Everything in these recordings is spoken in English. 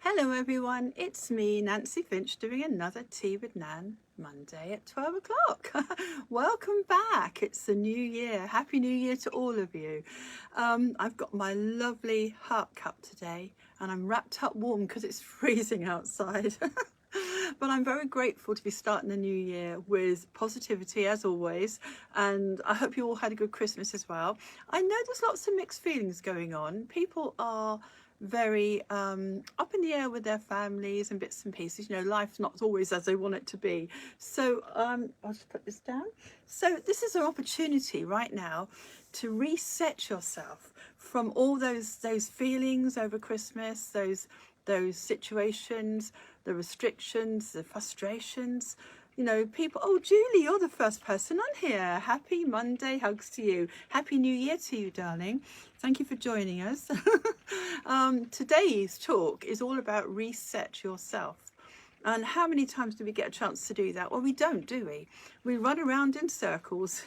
Hello everyone, it's me, Nancy Finch, doing another Tea with Nan Monday at 12 o'clock. Welcome back. It's the new year. Happy New Year to all of you. I've got my lovely heart cup today and I'm wrapped up warm because it's freezing outside. But I'm very grateful to be starting the new year with positivity as always, and I hope you all had a good Christmas as well. I know there's lots of mixed feelings going on. People are very up in the air with their families and bits and pieces. You know, life's not always as they want it to be. So I'll just put this down. So this is an opportunity right now to reset yourself from all those feelings over Christmas, those situations, the restrictions, the frustrations. You know, people, oh, Julie, you're the first person on here. Happy Monday, hugs to you. Happy New Year to you, darling. Thank you for joining us. Today's talk is all about reset yourself. And how many times do we get a chance to do that? Well, we don't, do we? We run around in circles.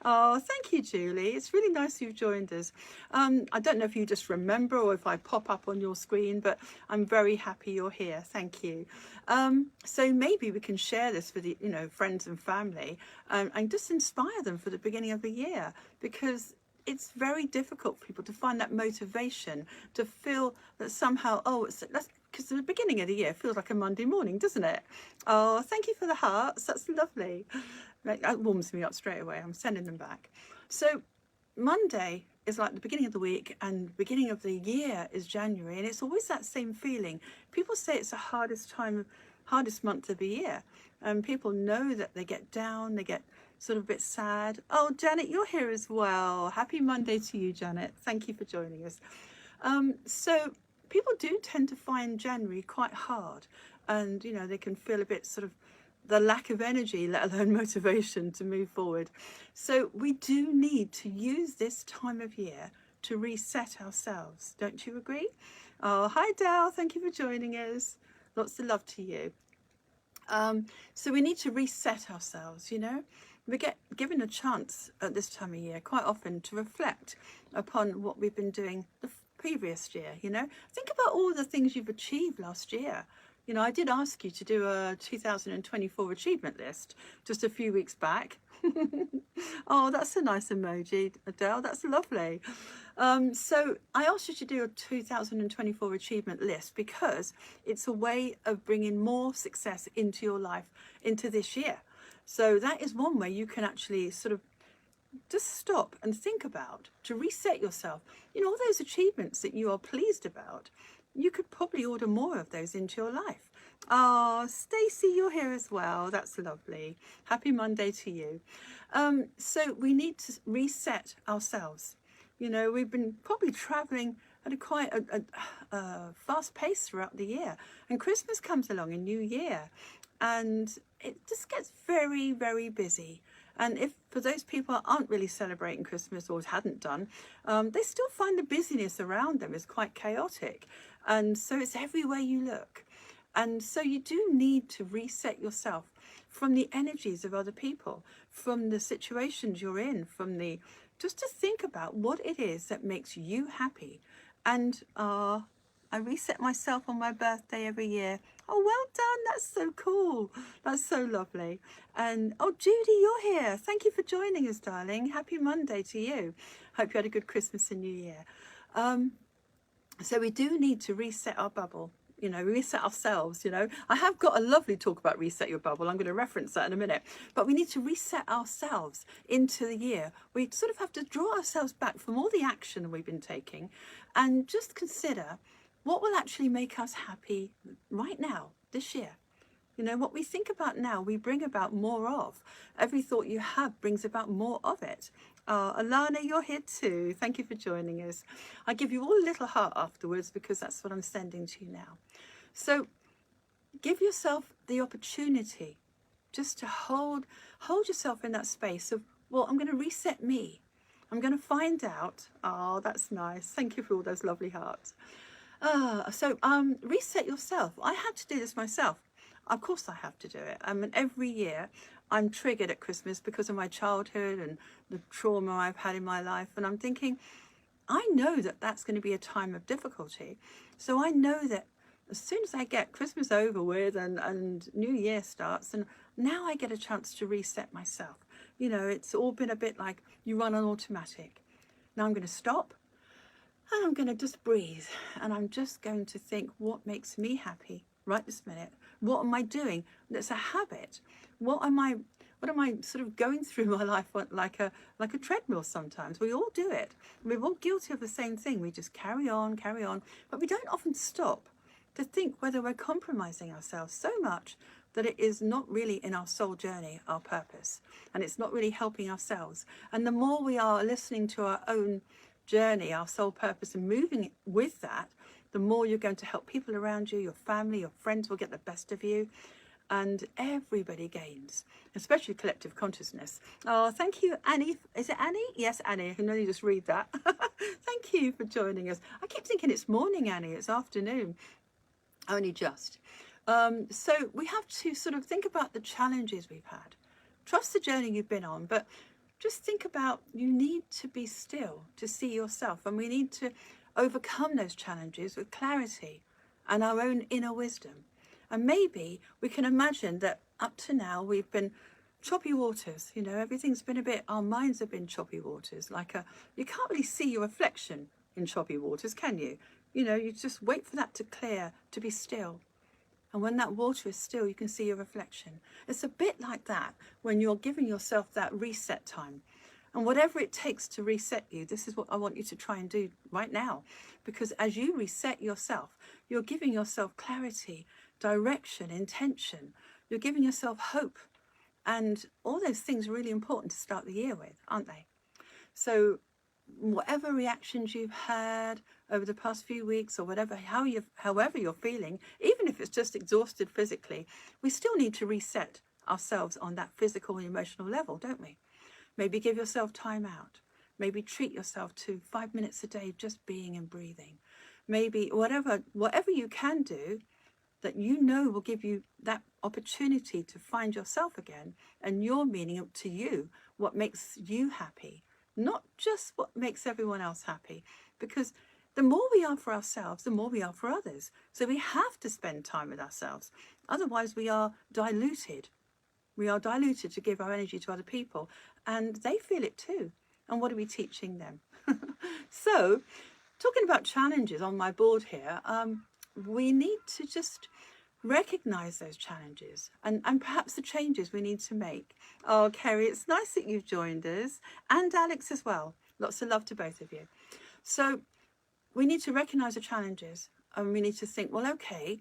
Oh, thank you, Julie. It's really nice you've joined us. I don't know if you just remember or if I pop up on your screen, but I'm very happy you're here. Thank you. So maybe we can share this with friends and family, and just inspire them for the beginning of the year, because it's very difficult for people to find that motivation, to feel that somehow, because the beginning of the year feels like a Monday morning, doesn't it? Oh, thank you for the hearts. That's lovely. That warms me up straight away. I'm sending them back. So Monday is like the beginning of the week, and beginning of the year is January, and it's always that same feeling. People say it's the hardest month of the year, and people know that they get down, they get sort of a bit sad. Oh, Janet, you're here as well. Happy Monday to you, Janet. Thank you for joining us. So people do tend to find January quite hard, and they can feel a bit sort of the lack of energy, let alone motivation to move forward. So we do need to use this time of year to reset ourselves. Don't you agree? Oh, hi Dal, thank you for joining us. Lots of love to you. So we need to reset ourselves. We get given a chance at this time of year quite often to reflect upon what we've been doing the previous year. Think about all the things you've achieved last year. I did ask you to do a 2024 achievement list just a few weeks back. Oh, that's a nice emoji, Adele. That's lovely. So I asked you to do a 2024 achievement list because it's a way of bringing more success into your life, into this year. So that is one way you can actually sort of just stop and think about, to reset yourself. All those achievements that you are pleased about, you could probably order more of those into your life. Oh, Stacey, you're here as well. That's lovely. Happy Monday to you. So we need to reset ourselves. We've been probably traveling at a fast pace throughout the year, and Christmas comes along, a new year, and it just gets very, very busy. And if for those people who aren't really celebrating Christmas or hadn't done, they still find the busyness around them is quite chaotic. And so it's everywhere you look. And so you do need to reset yourself from the energies of other people, from the situations you're in, just to think about what it is that makes you happy. And I reset myself on my birthday every year. Oh, well done. That's so cool. That's so lovely. And oh, Judy, you're here. Thank you for joining us, darling. Happy Monday to you. Hope you had a good Christmas and New Year. So we do need to reset our bubble. Reset ourselves. I have got a lovely talk about reset your bubble. I'm going to reference that in a minute. But we need to reset ourselves into the year. We sort of have to draw ourselves back from all the action we've been taking and just consider what will actually make us happy right now, this year. What we think about now, we bring about more of. Every thought you have brings about more of it. Alana, you're here too. Thank you for joining us. I give you all a little heart afterwards because that's what I'm sending to you now. So give yourself the opportunity just to hold yourself in that space of, well, I'm going to reset me. I'm going to find out. Oh, that's nice. Thank you for all those lovely hearts. So reset yourself. I had to do this myself. Of course I have to do it. Every year I'm triggered at Christmas because of my childhood and the trauma I've had in my life. And I'm thinking, I know that that's going to be a time of difficulty. So I know that as soon as I get Christmas over with and New Year starts, and now I get a chance to reset myself. You know, it's all been a bit like you run on automatic. Now I'm going to stop and I'm going to just breathe, and I'm just going to think what makes me happy right this minute. What am I doing that's a habit? What am I sort of going through my life like a treadmill sometimes? We all do it. We're all guilty of the same thing. We just carry on, but we don't often stop to think whether we're compromising ourselves so much that it is not really in our soul journey, our purpose, and it's not really helping ourselves. And the more we are listening to our own journey, our soul purpose, and moving with that, the more you're going to help people around you, your family, your friends will get the best of you, and everybody gains, especially collective consciousness. Oh, thank you, Annie. Is it Annie? Yes, Annie. I can only just read that. Thank you for joining us. I keep thinking it's morning, Annie. It's afternoon. Only just. So we have to sort of think about the challenges we've had. Trust the journey you've been on, but just think about, you need to be still to see yourself, and we need to overcome those challenges with clarity and our own inner wisdom. And maybe we can imagine that up to now we've been choppy waters, you know, everything's been a bit, our minds have been choppy waters, you can't really see your reflection in choppy waters, can you? You know, you just wait for that to clear, to be still. And when that water is still, you can see your reflection. It's a bit like that when you're giving yourself that reset time. And whatever it takes to reset you, this is what I want you to try and do right now. Because as you reset yourself, you're giving yourself clarity, direction, intention. You're giving yourself hope. And all those things are really important to start the year with, aren't they? So whatever reactions you've had over the past few weeks, or however you're feeling, even if it's just exhausted physically, we still need to reset ourselves on that physical and emotional level, don't we? Maybe give yourself time out. Maybe treat yourself to 5 minutes a day just being and breathing. Maybe whatever you can do that you know will give you that opportunity to find yourself again and your meaning to you, what makes you happy, not just what makes everyone else happy. Because the more we are for ourselves, the more we are for others. So we have to spend time with ourselves. Otherwise we are diluted. We are diluted to give our energy to other people, and they feel it too. And what are we teaching them? So, talking about challenges on my board here, we need to just recognize those challenges and perhaps the changes we need to make. Oh, Kerry, it's nice that you've joined us, and Alex as well. Lots of love to both of you. So we need to recognize the challenges, and we need to think, well, okay,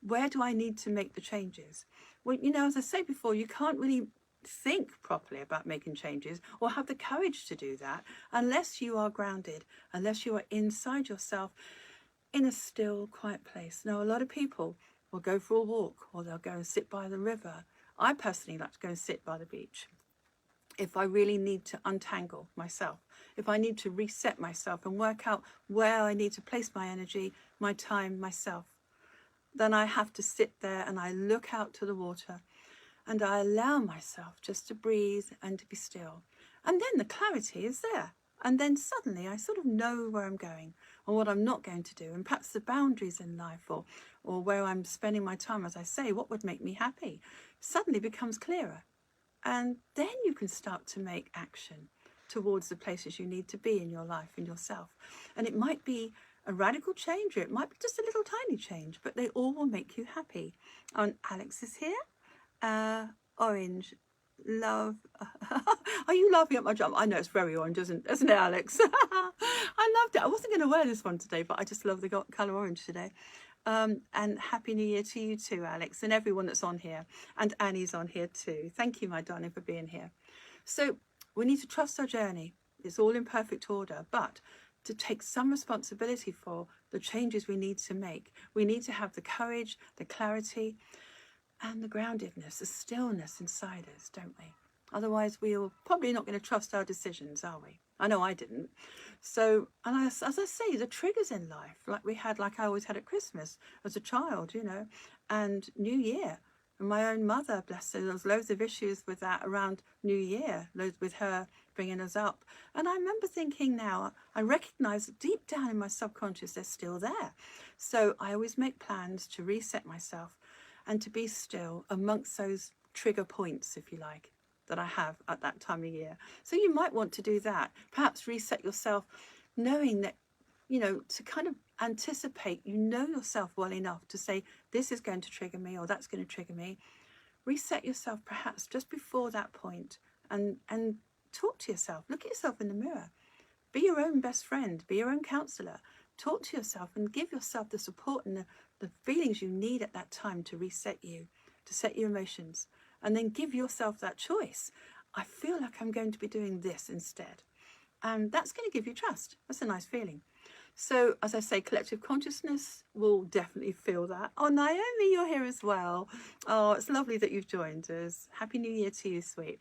where do I need to make the changes? Well, you know, as I said before, you can't really think properly about making changes or have the courage to do that unless you are grounded, unless you are inside yourself in a still, quiet place. Now, a lot of people will go for a walk, or they'll go and sit by the river. I personally like to go and sit by the beach. If I really need to untangle myself, if I need to reset myself and work out where I need to place my energy, my time, myself, then I have to sit there and I look out to the water and I allow myself just to breathe and to be still. And then the clarity is there. And then suddenly I sort of know where I'm going or what I'm not going to do, and perhaps the boundaries in life, or where I'm spending my time, as I say, what would make me happy, suddenly becomes clearer. And then you can start to make action towards the places you need to be in your life and yourself. And it might be a radical change, or it might be just a little tiny change, but they all will make you happy. And Alex is here. Orange. Love. Are you laughing at my jump? I know it's very orange, isn't it, Alex? I loved it. I wasn't going to wear this one today, but I just love the colour orange today. And Happy New Year to you too, Alex, and everyone that's on here. And Annie's on here too. Thank you, my darling, for being here. So we need to trust our journey. It's all in perfect order, but to take some responsibility for the changes we need to make. We need to have the courage, the clarity, and the groundedness, the stillness inside us, don't we? Otherwise, we're probably not going to trust our decisions, are we? I know I didn't. So, and as I say, the triggers in life, like I always had at Christmas as a child, you know, and New Year, And my own mother, bless her, there was loads of issues with that around New Year, loads with her bringing us up. And I remember thinking now, I recognise that deep down in my subconscious, they're still there. So I always make plans to reset myself and to be still amongst those trigger points, if you like, that I have at that time of year. So you might want to do that. Perhaps reset yourself, knowing that, you know, to kind of anticipate, you know yourself well enough to say, this is going to trigger me or that's going to trigger me. Reset yourself perhaps just before that point and talk to yourself. Look at yourself in the mirror. Be your own best friend. Be your own counsellor. Talk to yourself and give yourself the support and the feelings you need at that time to reset you, to set your emotions. And then give yourself that choice. I feel like I'm going to be doing this instead. And that's going to give you trust. That's a nice feeling. So, as I say, collective consciousness will definitely feel that. Oh, Naomi, you're here as well. Oh, it's lovely that you've joined us. Happy New Year to you, sweet.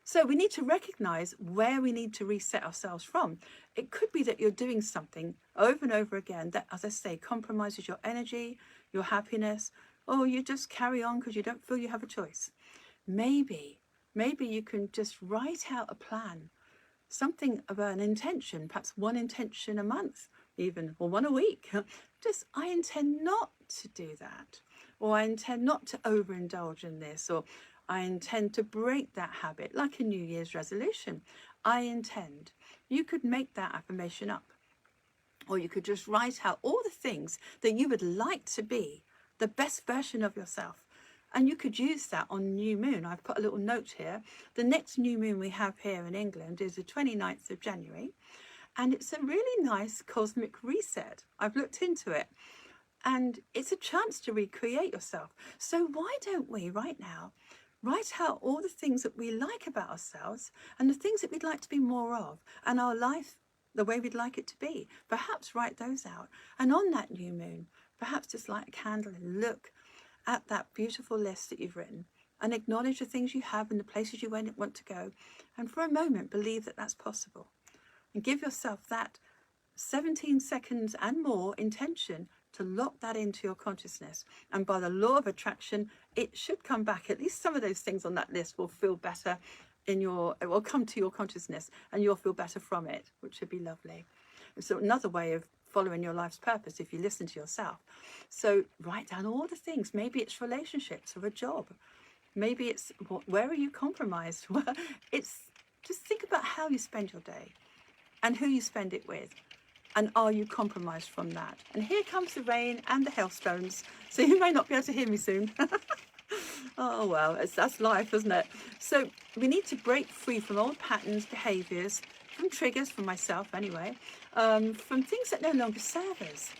So we need to recognise where we need to reset ourselves from. It could be that you're doing something over and over again that, as I say, compromises your energy, your happiness, or you just carry on because you don't feel you have a choice. Maybe you can just write out a plan, something about an intention, perhaps one intention a month even, or one a week. Just, I intend not to do that, or I intend not to overindulge in this, or I intend to break that habit, like a New Year's resolution. I intend. You could make that affirmation up, or you could just write out all the things that you would like to be, the best version of yourself. And you could use that on new moon. I've put a little note here. The next new moon we have here in England is the 29th of January. And it's a really nice cosmic reset. I've looked into it. And it's a chance to recreate yourself. So why don't we right now write out all the things that we like about ourselves and the things that we'd like to be more of, and our life the way we'd like it to be. Perhaps write those out. And on that new moon, perhaps just light a candle and look at that beautiful list that you've written and acknowledge the things you have and the places you want to go. And for a moment, believe that that's possible. And give yourself that 17 seconds and more intention to lock that into your consciousness. And by the law of attraction, it should come back. At least some of those things on that list will feel better it will come to your consciousness and you'll feel better from it, which would be lovely. So another way of following your life's purpose, if you listen to yourself. So write down all the things. Maybe it's relationships or a job. Maybe it's where are you compromised? It's just think about how you spend your day and who you spend it with. And are you compromised from that? And here comes the rain and the hailstones. So you may not be able to hear me soon. Oh, well, that's life, isn't it? So we need to break free from old patterns, behaviours, from triggers, for myself anyway, from things that no longer serve us.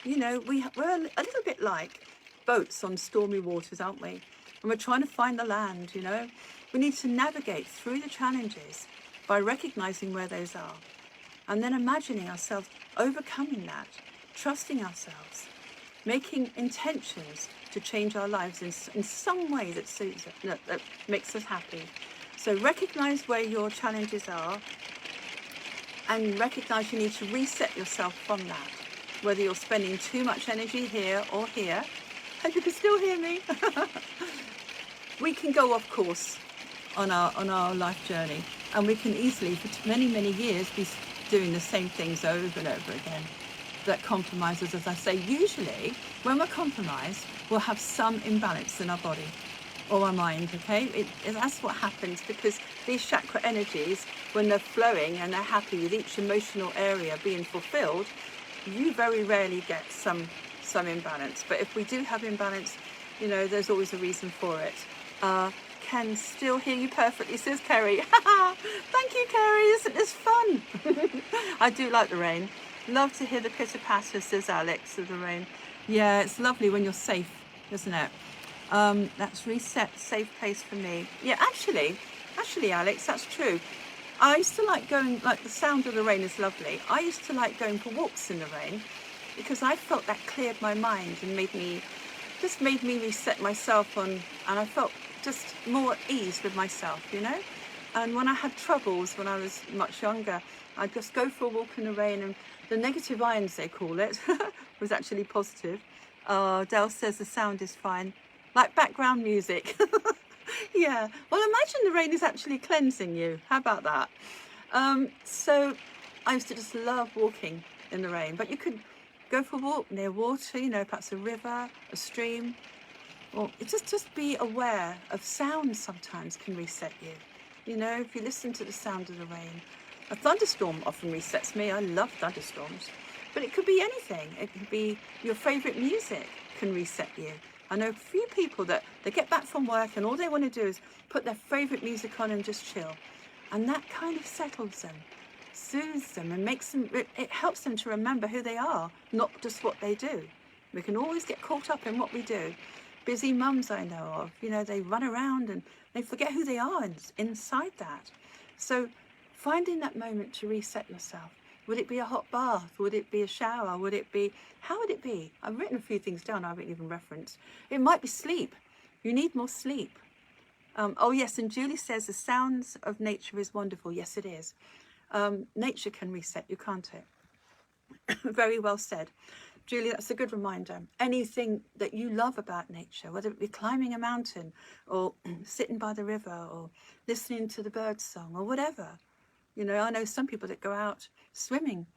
You know, we're a little bit like boats on stormy waters, aren't we? And we're trying to find the land, you know. We need to navigate through the challenges by recognising where those are. And then imagining ourselves overcoming that, trusting ourselves, making intentions to change our lives in some way that suits us, that makes us happy. So recognise where your challenges are and recognise you need to reset yourself from that, whether you're spending too much energy here or here. Hope you can still hear me. We can go off course on our life journey, and we can easily, for many, many years, be doing the same things over and over again. That compromises, as I say, usually when we're compromised, we'll have some imbalance in our body or our mind, okay? That's what happens, because these chakra energies, when they're flowing and they're happy with each emotional area being fulfilled, you very rarely get some imbalance. But if we do have imbalance, you know, there's always a reason for it. Can still hear you perfectly, says Kerry. Thank you, Kerry. Isn't this fun? I do like the rain. Love to hear the pitter-patter, says Alex, of the rain. Yeah, it's lovely when you're safe, isn't it? That's reset, safe place for me. Yeah, actually, Alex, that's true. I used to like going, like the sound of the rain is lovely. I used to like going for walks in the rain because I felt that cleared my mind and made me reset myself and I felt just more at ease with myself, you know? And when I had troubles when I was much younger, I'd just go for a walk in the rain, and the negative ions, they call it, was actually positive. Dell says the sound is fine. like background music. Yeah, well, imagine the rain is actually cleansing you. How about that? So I used to just love walking in the rain, but you could go for a walk near water, you know, perhaps a river, a stream, or just be aware of sounds sometimes can reset you. You know, if you listen to the sound of the rain. A thunderstorm often resets me. I love thunderstorms. But it could be anything. It could be your favourite music can reset you. I know a few people that they get back from work and all they want to do is put their favourite music on and just chill. And that kind of settles them, soothes them, and makes them, it helps them to remember who they are, not just what they do. We can always get caught up in what we do. Busy mums I know of, you know, they run around and they forget who they are inside that. So finding that moment to reset yourself. Would it be a hot bath? Would it be a shower? Would it be, how would it be? I've written a few things down I haven't even referenced. It might be sleep. You need more sleep. Oh yes, and Julie says the sounds of nature is wonderful. Yes, it is. Nature can reset you, can't it? Very well said. Julie, that's a good reminder. Anything that you love about nature, whether it be climbing a mountain or sitting by the river or listening to the bird song or whatever. You know, I know some people that go out swimming,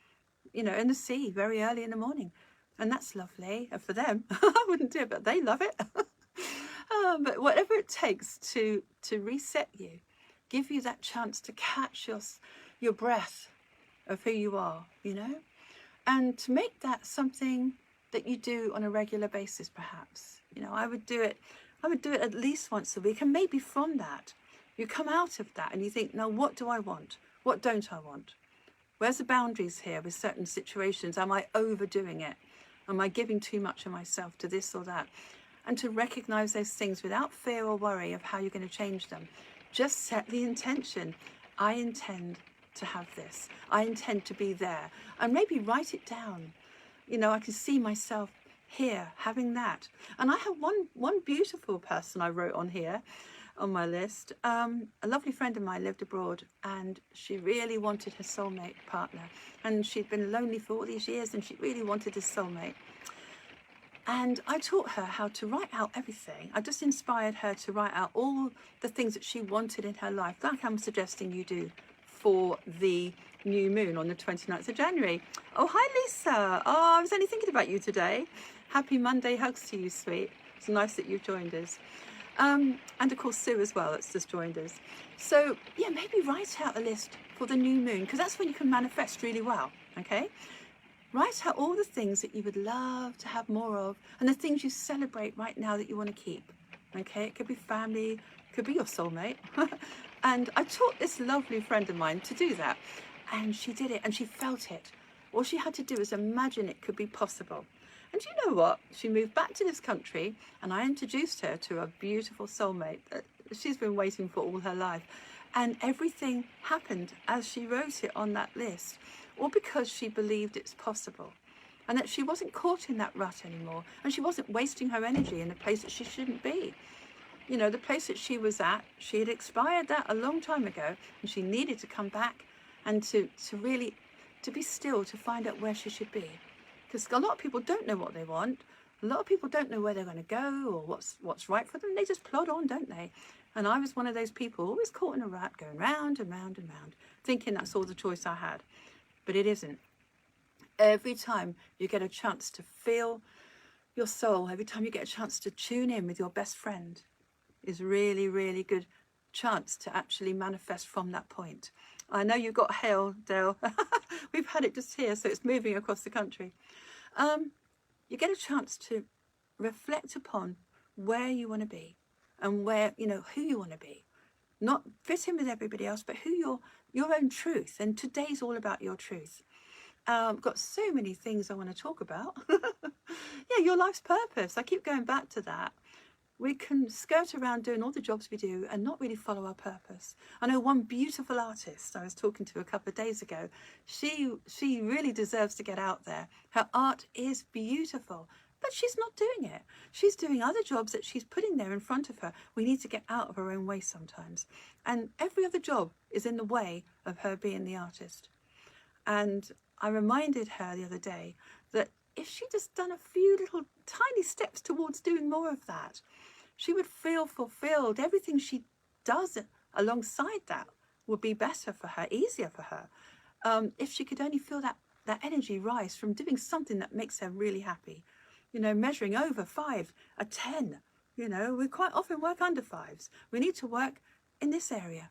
you know, in the sea very early in the morning. And that's lovely. And for them, I wouldn't do it, but they love it. But whatever it takes to reset you, give you that chance to catch your breath of who you are, you know, and to make that something that you do on a regular basis, perhaps. You know, I would do it at least once a week, and maybe from that, you come out of that and you think, now what do I want? What don't I want? Where's the boundaries here with certain situations? Am I overdoing it? Am I giving too much of myself to this or that? And to recognize those things without fear or worry of how you're going to change them. Just set the intention. I intend to have this. I intend to be there. And maybe write it down. You know, I can see myself here having that. And I have one beautiful person I wrote on here on my list. A lovely friend of mine lived abroad and she really wanted her soulmate partner. And she'd been lonely for all these years and she really wanted a soulmate. And I taught her how to write out everything. I just inspired her to write out all the things that she wanted in her life, like I'm suggesting you do for the new moon on the 29th of January. Oh, hi, Lisa. Oh, I was only thinking about you today. Happy Monday hugs to you, sweet. It's nice that you've joined us. And of course, Sue as well, that's just joined us. So, yeah, maybe write out a list for the new moon, because that's when you can manifest really well, okay? Write out all the things that you would love to have more of and the things you celebrate right now that you want to keep, okay? It could be family, it could be your soulmate. And I taught this lovely friend of mine to do that, and she did it and she felt it. All she had to do was imagine it could be possible. And you know what? She moved back to this country and I introduced her to a beautiful soulmate that she's been waiting for all her life. And everything happened as she wrote it on that list, all because she believed it's possible. And that she wasn't caught in that rut anymore. And she wasn't wasting her energy in a place that she shouldn't be. You know, the place that she was at, she had expired that a long time ago. And she needed to come back and to really, to be still, to find out where she should be. Because a lot of people don't know what they want. A lot of people don't know where they're going to go or what's right for them. They just plod on, don't they? And I was one of those people always caught in a rut, going round and round and round, thinking that's all the choice I had. But it isn't. Every time you get a chance to feel your soul, every time you get a chance to tune in with your best friend, is really, really good chance to actually manifest from that point. I know you've got hail, Dale. We've had it just here, so it's moving across the country. You get a chance to reflect upon where you want to be and where, you know, who you want to be. Not fit in with everybody else, but who your own truth. And today's all about your truth. I've got so many things I want to talk about. Yeah, your life's purpose. I keep going back to that. We can skirt around doing all the jobs we do and not really follow our purpose. I know one beautiful artist I was talking to a couple of days ago. She really deserves to get out there. Her art is beautiful, but she's not doing it. She's doing other jobs that she's putting there in front of her. We need to get out of our own way sometimes. And every other job is in the way of her being the artist. And I reminded her the other day that if she just done a few little tiny steps towards doing more of that, she would feel fulfilled. Everything she does alongside that would be better for her, easier for her, if she could only feel that energy rise from doing something that makes her really happy. You know, measuring over 5, a 10. You know, we quite often work under 5s. We need to work in this area,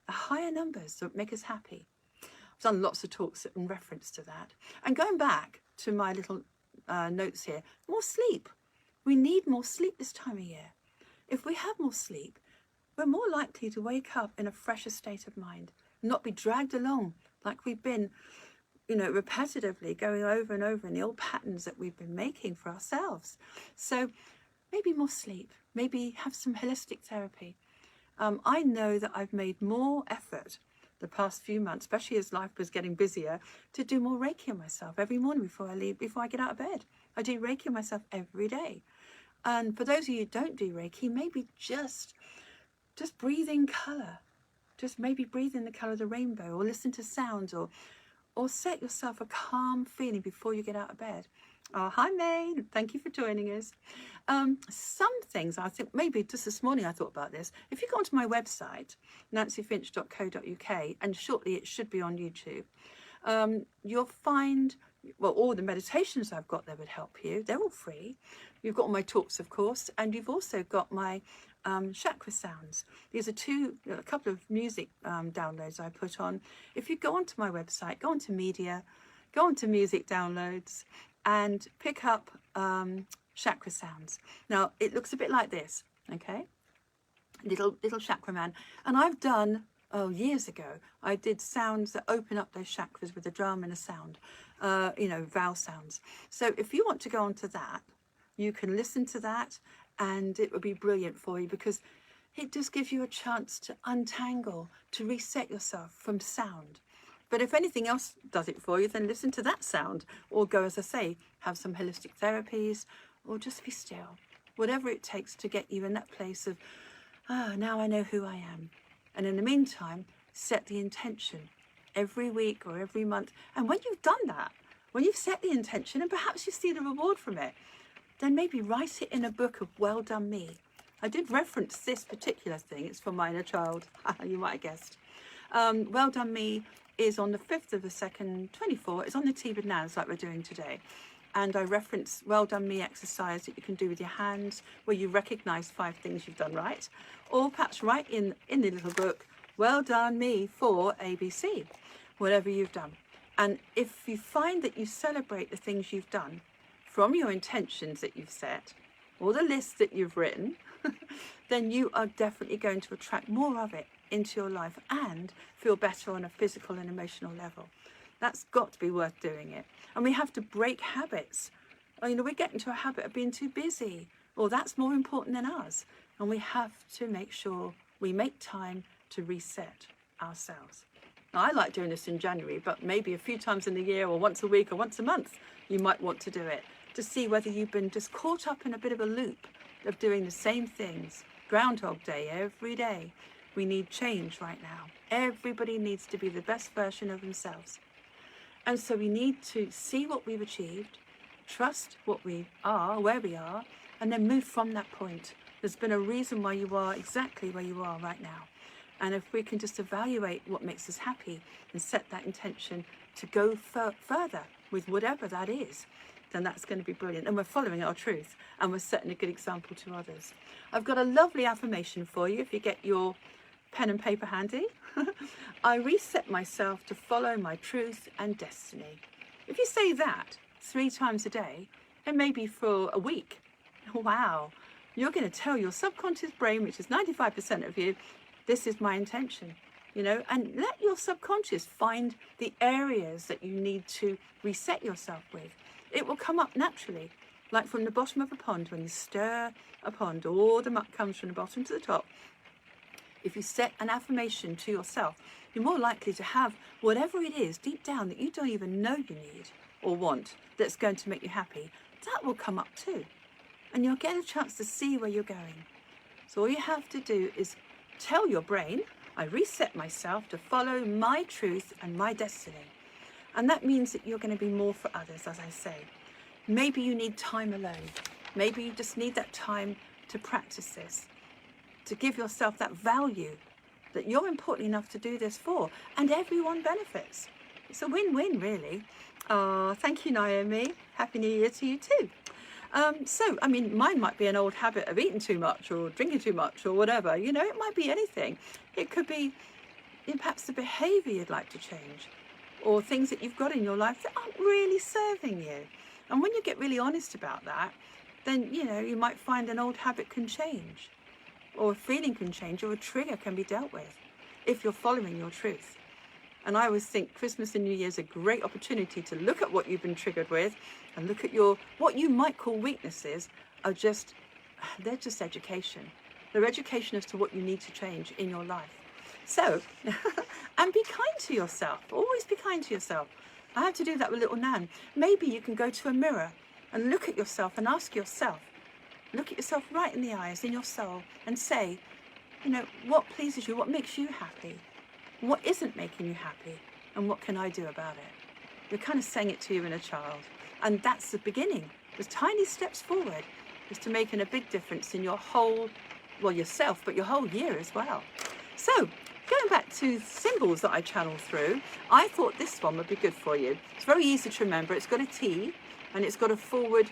higher numbers that make us happy. I've done lots of talks in reference to that. And going back to my little notes here, more sleep. We need more sleep this time of year. If we have more sleep, we're more likely to wake up in a fresher state of mind, not be dragged along like we've been, you know, repetitively going over and over in the old patterns that we've been making for ourselves. So maybe more sleep, maybe have some holistic therapy. I know that I've made more effort the past few months, especially as life was getting busier, to do more Reiki on myself every morning before I leave, before I get out of bed. I do Reiki on myself every day. And for those of you who don't do Reiki, maybe just breathe in colour. Just maybe breathe in the colour of the rainbow, or listen to sounds, or set yourself a calm feeling before you get out of bed. Oh, hi May, thank you for joining us. Some things, I think, maybe just this morning I thought about this. If you go onto my website, nancyfinch.co.uk, and shortly it should be on YouTube, you'll find, well, all the meditations I've got there would help you. They're all free. You've got all my talks, of course, and you've also got my chakra sounds. These are a couple of music downloads I put on. If you go onto my website, go onto media, go onto music downloads, and pick up chakra sounds. Now it looks a bit like this, okay? Little chakra man. And I've done, years ago, I did sounds that open up those chakras with a drum and a sound, you know, vowel sounds. So if you want to go onto that, you can listen to that, and it would be brilliant for you, because it just gives you a chance to untangle, to reset yourself from sound. But if anything else does it for you, then listen to that sound, or go, as I say, have some holistic therapies, or just be still. Whatever it takes to get you in that place of, now I know who I am. And in the meantime, set the intention every week or every month. And when you've done that, when you've set the intention, and perhaps you see the reward from it, then maybe write it in a book of Well Done Me. I did reference this particular thing. It's from my inner child, you might have guessed. Well Done Me is on the 5th of the 2nd, 24. It's on the Tea with Nans like we're doing today. And I reference Well Done Me exercise that you can do with your hands, where you recognise 5 things you've done right. Or perhaps write in the little book, Well Done Me for ABC, whatever you've done. And if you find that you celebrate the things you've done from your intentions that you've set, or the list that you've written, then you are definitely going to attract more of it into your life and feel better on a physical and emotional level. That's got to be worth doing it. And we have to break habits. You know, we get into a habit of being too busy, or that's more important than us. And we have to make sure we make time to reset ourselves. Now, I like doing this in January, but maybe a few times in the year, or once a week, or once a month, you might want to do it, to see whether you've been just caught up in a bit of a loop of doing the same things. Groundhog Day every day. We need change right now. Everybody needs to be the best version of themselves. And so we need to see what we've achieved, trust what we are, where we are, and then move from that point. There's been a reason why you are exactly where you are right now. And if we can just evaluate what makes us happy and set that intention to go further with whatever that is, then that's going to be brilliant. And we're following our truth, and we're setting a good example to others. I've got a lovely affirmation for you if you get your pen and paper handy. I reset myself to follow my truth and destiny. If you say that 3 times a day, and maybe for a week, wow, you're going to tell your subconscious brain, which is 95% of you, this is my intention, you know, and let your subconscious find the areas that you need to reset yourself with. It will come up naturally, like from the bottom of a pond. When you stir a pond, all the muck comes from the bottom to the top. If you set an affirmation to yourself, you're more likely to have whatever it is deep down that you don't even know you need or want, that's going to make you happy. That will come up too. And you'll get a chance to see where you're going. So all you have to do is tell your brain, I reset myself to follow my truth and my destiny. And that means that you're going to be more for others, as I say. Maybe you need time alone. Maybe you just need that time to practice this, to give yourself that value that you're important enough to do this for, and everyone benefits. It's a win-win, really. Thank you, Naomi. Happy New Year to you too. So, I mean, mine might be an old habit of eating too much or drinking too much or whatever. You know, it might be anything. It could be perhaps the behaviour you'd like to change, or things that you've got in your life that aren't really serving you. And when you get really honest about that, then, you know, you might find an old habit can change, or a feeling can change, or a trigger can be dealt with if you're following your truth. And I always think Christmas and New Year is a great opportunity to look at what you've been triggered with, and look at your, what you might call weaknesses, they're just education. They're education as to what you need to change in your life. So, and be kind to yourself. Always be kind to yourself. I had to do that with little Nan. Maybe you can go to a mirror and look at yourself and ask yourself, look at yourself right in the eyes, in your soul, and say, you know, what pleases you, what makes you happy, what isn't making you happy, and what can I do about it? You're kind of saying it to your inner child. And that's the beginning. There's tiny steps forward is to making a big difference in your whole, well, yourself, but your whole year as well. So, going back to symbols that I channel through, I thought this one would be good for you. It's very easy to remember. It's got a T and it's got a forward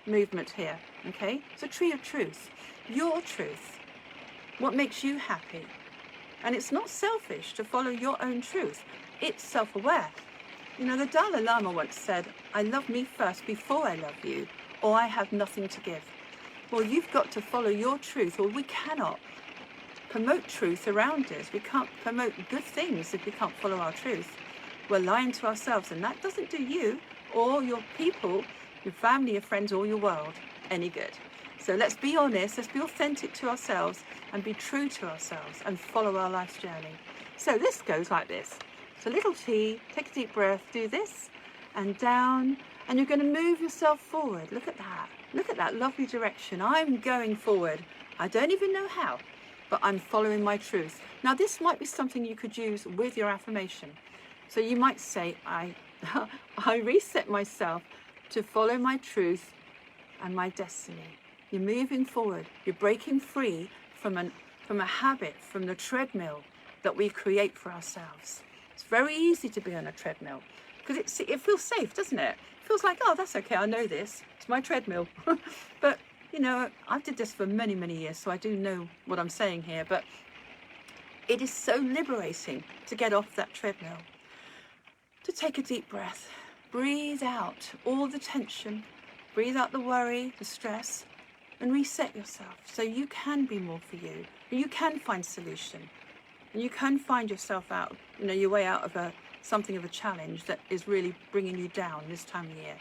movement here, okay? It's a tree of truth. Your truth. What makes you happy? And it's not selfish to follow your own truth. It's self-aware. You know, the Dalai Lama once said, I love me first before I love you, or I have nothing to give. Well, you've got to follow your truth, or we cannot promote truth around us. We can't promote good things if we can't follow our truth. We're lying to ourselves, and that doesn't do you or your people, your family, your friends, or your world any good. So let's be honest, let's be authentic to ourselves and be true to ourselves and follow our life's journey. So this goes like this. So little T, take a deep breath, do this, and down, and you're going to move yourself forward. Look at that lovely direction. I'm going forward. I don't even know how, but I'm following my truth. Now this might be something you could use with your affirmation. So you might say, I reset myself to follow my truth and my destiny. You're moving forward. You're breaking free from a habit, from the treadmill that we create for ourselves. It's very easy to be on a treadmill because it feels safe, doesn't it? It feels like, oh, that's okay, I know this. It's my treadmill. But, you know, I did this for many, many years, so I do know what I'm saying here. But it is so liberating to get off that treadmill, to take a deep breath, breathe out all the tension, breathe out the worry, the stress, and reset yourself so you can be more for you. You can find solution. And you can find yourself out, you know, your way out of something of a challenge that is really bringing you down this time of year.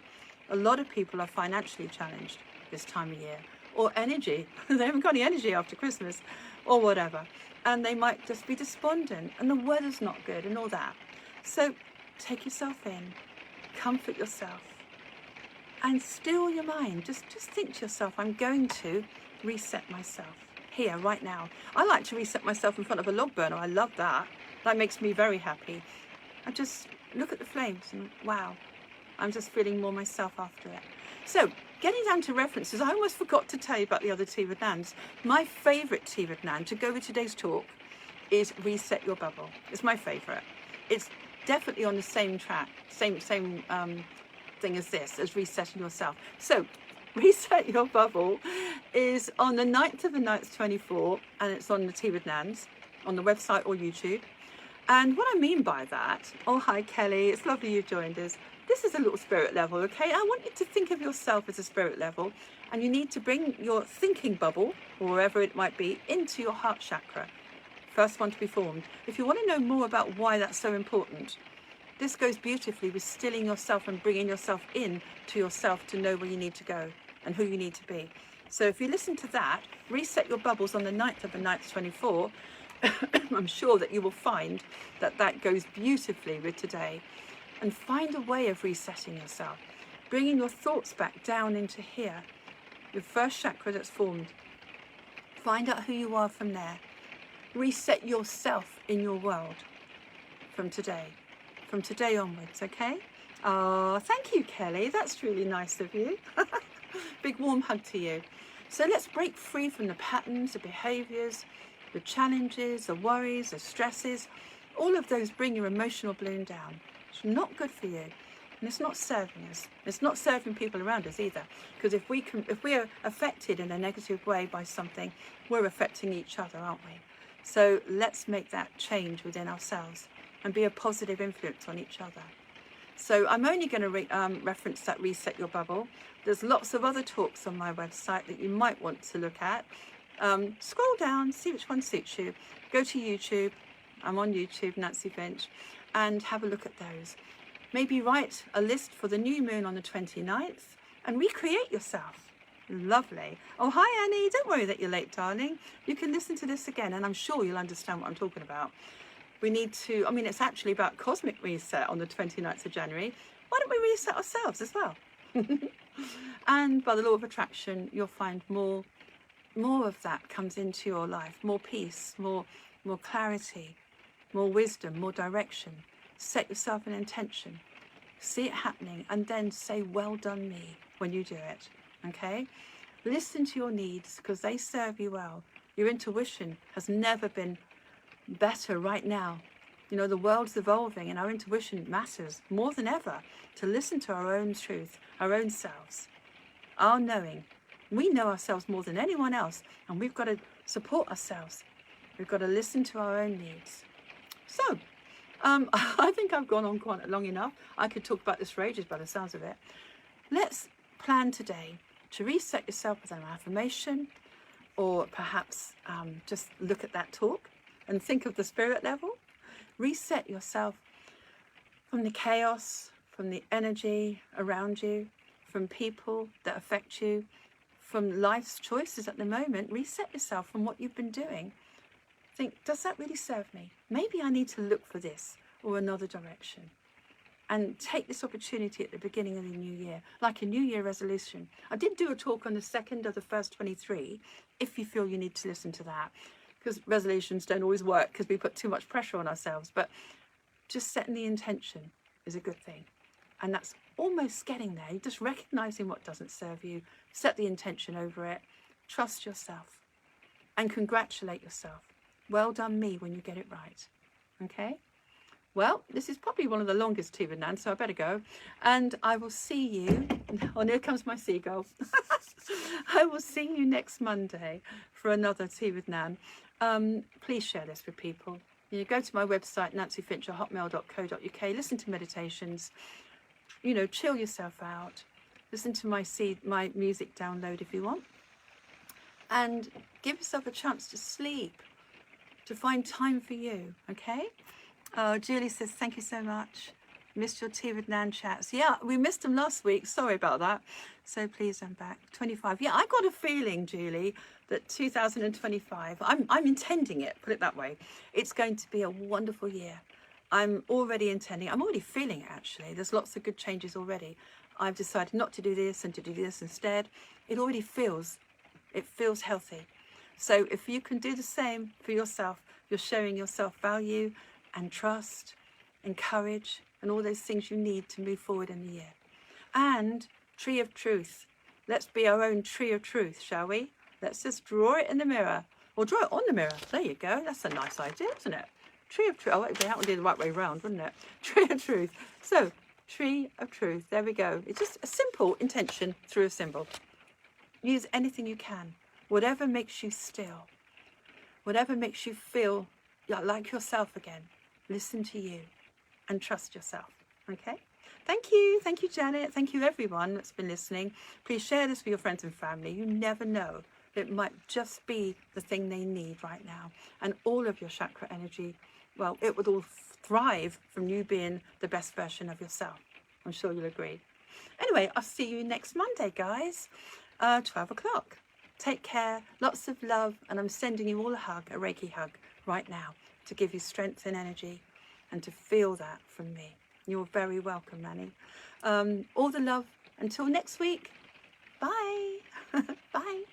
A lot of people are financially challenged this time of year, or energy. They haven't got any energy after Christmas or whatever. And they might just be despondent and the weather's not good and all that. So take yourself in, comfort yourself, and still your mind. Just think to yourself, I'm going to reset myself. Here, right now. I like to reset myself in front of a log burner. I love that. That makes me very happy. I just look at the flames and wow, I'm just feeling more myself after it. So, getting down to references, I almost forgot to tell you about the other tea with Nans. My favourite tea with Nan to go with today's talk is Reset Your Bubble. It's my favourite. It's definitely on the same track, same thing as this, as resetting yourself. So, Reset Your Bubble is on the 9th of the 9th, 24, and it's on the Tea with Nans, on the website or YouTube. And what I mean by that, oh, hi, Kelly, it's lovely you joined us. This is a little spirit level, okay? I want you to think of yourself as a spirit level, and you need to bring your thinking bubble, or wherever it might be, into your heart chakra. First one to be formed. If you want to know more about why that's so important, this goes beautifully with stilling yourself and bringing yourself in to yourself to know where you need to go and who you need to be. So if you listen to that, Reset Your Bubbles on the 9th of the 9th, 24, I'm sure that you will find that that goes beautifully with today. And find a way of resetting yourself, bringing your thoughts back down into here, your first chakra that's formed. Find out who you are from there. Reset yourself in your world from today onwards, okay? Oh, thank you, Kelly. That's really nice of you. Big warm hug to you. So let's break free from the patterns, the behaviors, the challenges, the worries, the stresses. All of those bring your emotional balloon down. It's not good for you, and it's not serving us. It's not serving people around us either, because if we are affected in a negative way by something, we're affecting each other, aren't we? So let's make that change within ourselves and be a positive influence on each other. So I'm only going to reference that Reset Your Bubble. There's lots of other talks on my website that you might want to look at. Scroll down, see which one suits you. Go to YouTube. I'm on YouTube, Nancy Finch, and have a look at those. Maybe write a list for the new moon on the 29th and recreate yourself. Lovely. Oh, hi, Annie. Don't worry that you're late, darling. You can listen to this again, and I'm sure you'll understand what I'm talking about. We need to, I mean, it's actually about cosmic reset on the 29th of January. Why don't we reset ourselves as well? And by the law of attraction, you'll find more of that comes into your life. More peace, more clarity, more wisdom, more direction. Set yourself an intention. See it happening, and then say, well done me, when you do it. Okay? Listen to your needs, because they serve you well. Your intuition has never been better right now. You know, the world's evolving, and our intuition matters more than ever to listen to our own truth, our own selves, our knowing. We know ourselves more than anyone else, and we've got to support ourselves. We've got to listen to our own needs. So, I think I've gone on quite long enough. I could talk about this for ages by the sounds of it. Let's plan today to reset yourself with an affirmation, or perhaps just look at that talk and think of the spirit level. Reset yourself from the chaos, from the energy around you, from people that affect you, from life's choices at the moment. Reset yourself from what you've been doing. Think, does that really serve me? Maybe I need to look for this or another direction. And take this opportunity at the beginning of the new year, like a New Year resolution. I did do a talk on the 2nd of the first 23, if you feel you need to listen to that, because resolutions don't always work because we put too much pressure on ourselves. But just setting the intention is a good thing. And that's almost getting there. You're just recognizing what doesn't serve you, set the intention over it, trust yourself, and congratulate yourself. Well done me when you get it right. Okay? Well, this is probably one of the longest Tea with Nan, so I better go. And I will see you. Oh, here comes my seagull. I will see you next Monday for another Tea with Nan. Please share this with people. You go to my website, nancyfinch@hotmail.co.uk. Listen to meditations. You know, chill yourself out. Listen to my music download if you want. And give yourself a chance to sleep, to find time for you, okay? Julie says, thank you so much. Missed your Tea with Nan chats. Yeah, we missed them last week. Sorry about that. So please, I'm back. 25. Yeah, I got a feeling, Julie, that 2025, I'm intending it, put it that way. It's going to be a wonderful year. I'm already feeling it, actually. There's lots of good changes already. I've decided not to do this and to do this instead. It feels healthy. So if you can do the same for yourself, you're showing yourself value and trust and courage and all those things you need to move forward in the year. And Tree of Truth. Let's be our own Tree of Truth, shall we? Let's just draw it in the mirror. Or draw it on the mirror. There you go. That's a nice idea, isn't it? Tree of Truth. Oh, that would be the right way round, wouldn't it? Tree of Truth. So, Tree of Truth. There we go. It's just a simple intention through a symbol. Use anything you can. Whatever makes you still. Whatever makes you feel like yourself again. Listen to you and trust yourself. Okay? Thank you, Janet. Thank you, everyone that's been listening. Please share this with your friends and family. You never know. It might just be the thing they need right now. And all of your chakra energy, well, it would all thrive from you being the best version of yourself. I'm sure you'll agree. Anyway, I'll see you next Monday, guys. 12 o'clock. Take care. Lots of love. And I'm sending you all a hug, a Reiki hug, right now, to give you strength and energy and to feel that from me. You're very welcome, Manny. All the love. Until next week. Bye. Bye.